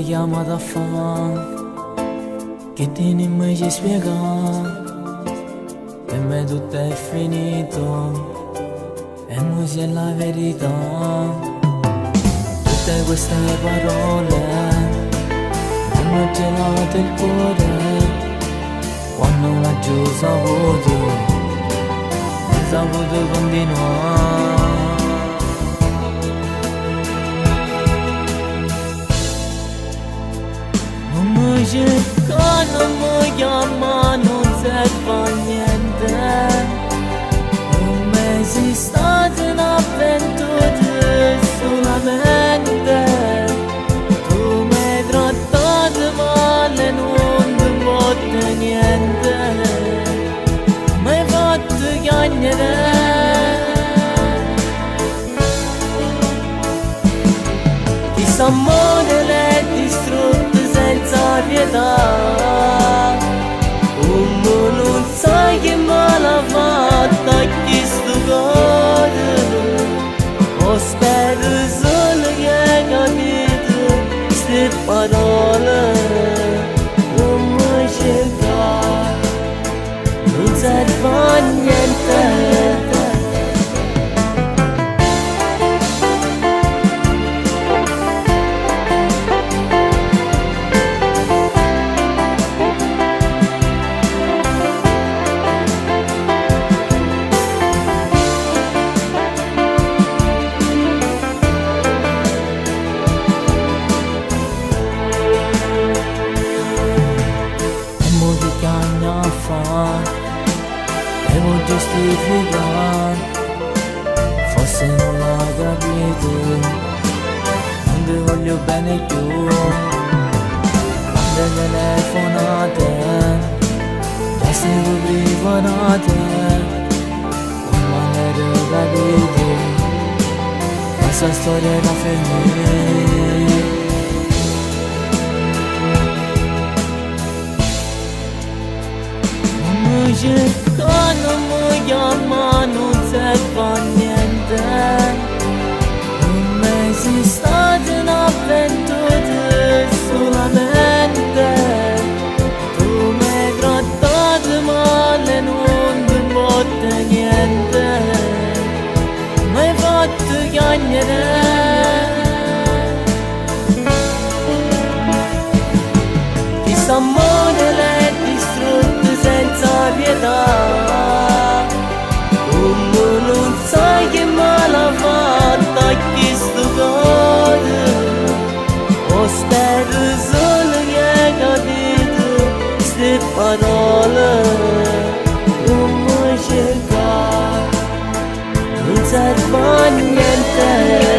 chiamata fa che te ne mai ci spiega per me tutto è finito e non c'è la verità. Tutte queste parole hanno gelato il cuore quando l'ho saputo continuare. Non mi cerca, non mi chiama, non serve a niente. Non mi sei stata un'avventura solamente. Tu mi hai trattato male, non ti porta niente. Mi hai fatto chiagnere. Chissà amore l'è distrutto senza pietà, come non sai che male ha fatto a chi sto cuore. O spero solo che hai capito queste parole. Non mi cercare, non serve a niente. Devo giustificare, forse non l'ha capito, non ti voglio bene più. Quante telefonate, già siamo preparate, come ero capito, questa storia era finita. Non mi cerca, non mi chiama, non serve a niente. Non mi sei stata un'avventura solamente. Tu mi hai trattato male, non ti porta niente. Mi hai fatto chiagnere. Chissà amore l'è distrutto senza pietà, come non sai che male ha fatto a chi sto cuore. O spero solo che hai capito queste parole. Non mi cercare, non serve a niente.